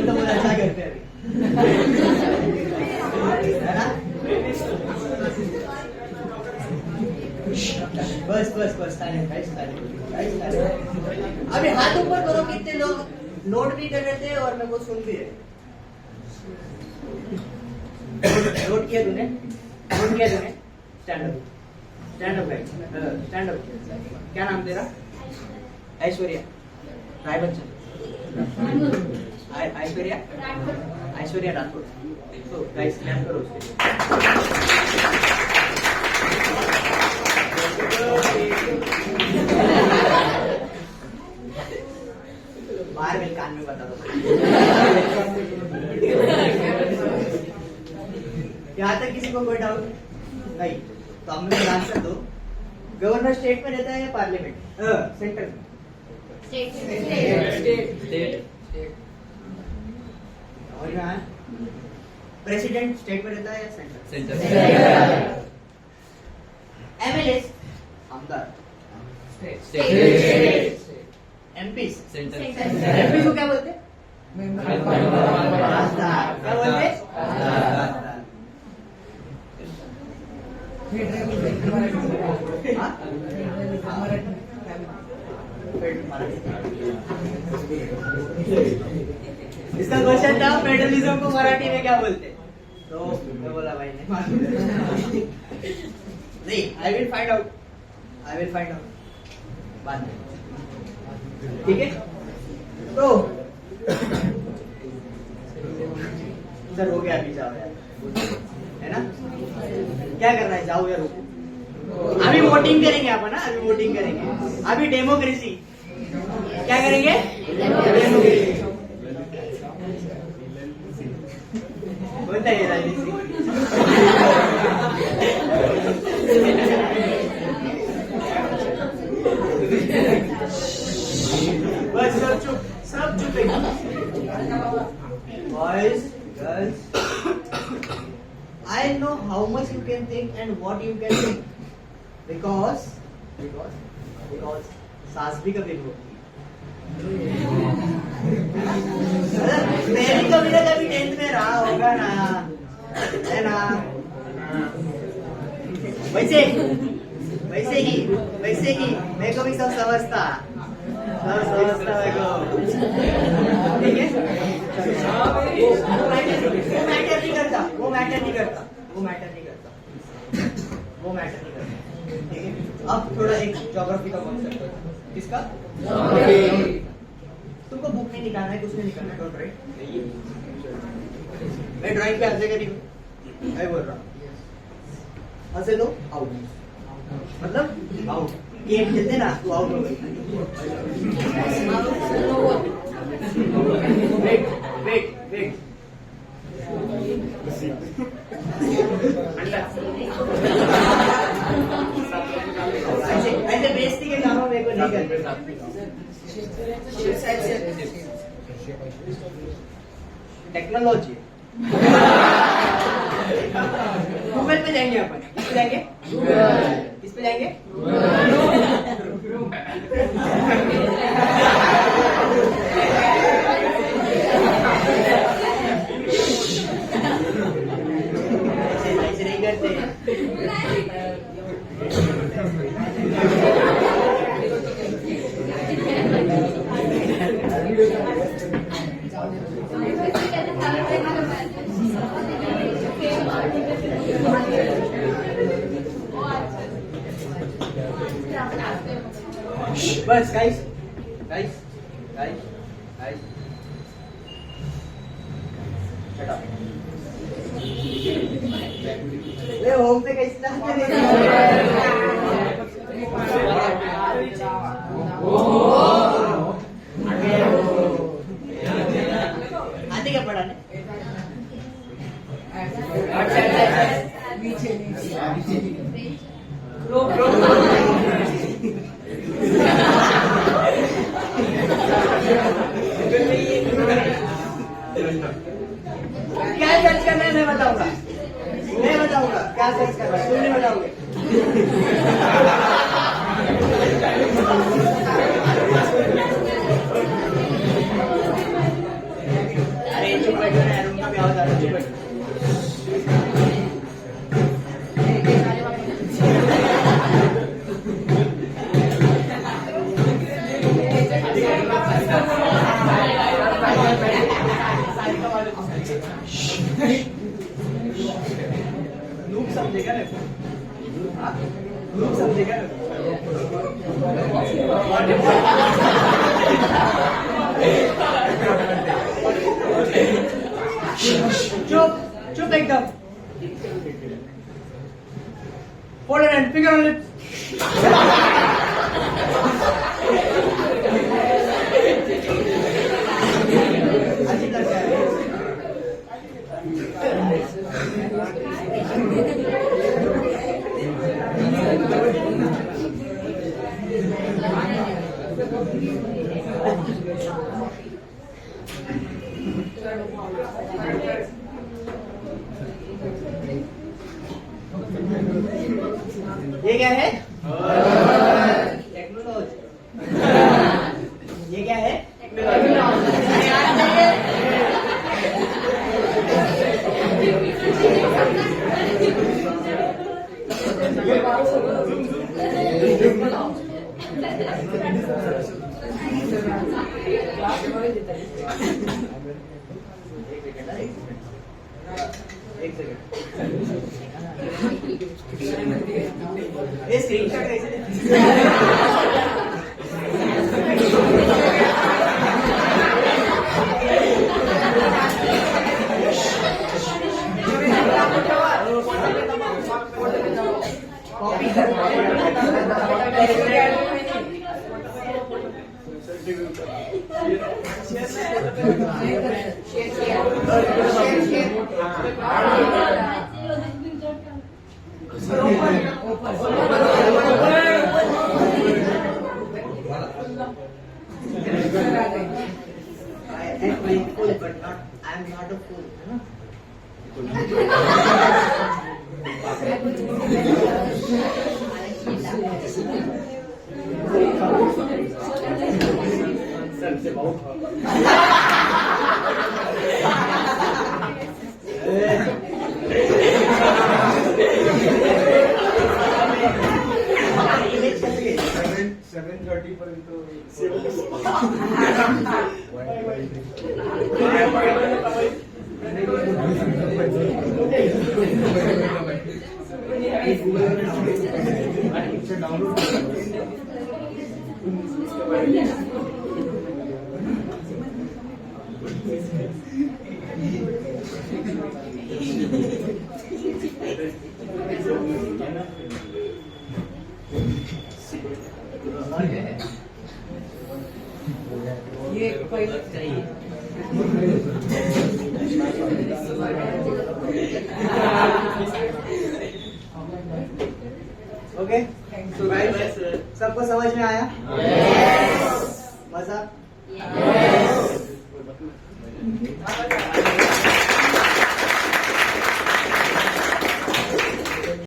तो मुझे अच्छा करते हैं है ना? बस अभी हाथ ऊपर करो, कितने लोग नोट भी कर रहे थे और मेरे को सुन भी रहे? नोट किया तूने? Stand up guys, stand up. क्या नाम तेरा? ऐश्वर्या राय बच्चन? ऐश्वर्या राठौर। तो गाइस क्लैप करो उसके लिए। बाहर मेरे कान में बता दो। यहाँ तक किसी को कोई डाउट नहीं? तो अब मैं आंसर दो। गवर्नर स्टेट में रहता है या पार्लियामेंट सेंटर में? स्टेट समझ में आया? प्रेसिडेंट स्टेट में रहता है या सेंटर? एमएलए आमदार एमपी एमपी को क्या बोलते हैं? राजदार। क्या बोलते हैं? राजदार। हाँ? इसका क्वेश्चन था फेडरलिज्म को मराठी में क्या बोलते हैं? तो मैं बोला भाई नहीं, आई विल फाइंड आउट बाद में। ठीक है, तो सर हो गया, अभी जाओ यार, है ना? क्या करना है, जाओ या रुको? अभी वोटिंग करेंगे अपन ना, अभी वोटिंग करेंगे, अभी डेमोक्रेसी। क्या करेंगे? डेमोक्रेसी। बोलता है राजनीति। बस सब चुप Boys, girls, I know how much you can think and what you can think because सास भी कभी होती है। मेरी कभी ना कभी 10th में रहा होगा ना, है ना? वैसे ही मैं को भी सब समझता मेरे को। ठीक है, वो मैटर नहीं करता। ठीक है, अब थोड़ा एक ज्योग्राफी का कॉन्सेप्ट। किसका? तुमको बुक नहीं निकालना है, कुछ नहीं निकालना है, डोंट राइट। मैं ड्राइंग पे हंसे करी मैं बोल रहा हूँ, हंसे दो आउट, मतलब आउट। गेम खेलते ना, तू आउट हो गई। वेट ऐसे बेइज्जती के कामों मेरे को नहीं करते। टेक्नोलॉजी। गूगल पे जाएंगे अपन, किस पे जाएंगे? किस पे जाएंगे? ऐसे नहीं करते। बस गाइस शट अप। ले होम पे कैसे जाते हैं? आते क्या पढ़ाने? क्या सर्च करना है मैं बताऊंगा क्या सर्च करना है, तुम नहीं बताओगे। अरे चुप बैठो ना यार, उनका भी आवाज आ रहा है, चुप बैठो। लूप समझेगा ना, लूप समझेगा ना। चुप एकदम। Hold your hand, finger on lips. है एक सेकंड ये स्क्रीनशॉट कैसे I am playing fool, but not. I am not a fool. है ना? Image कैसी है? 7:30 पर्यंत ये पहले चाहिए ओके तो गाइस सबको समझ में आया मजा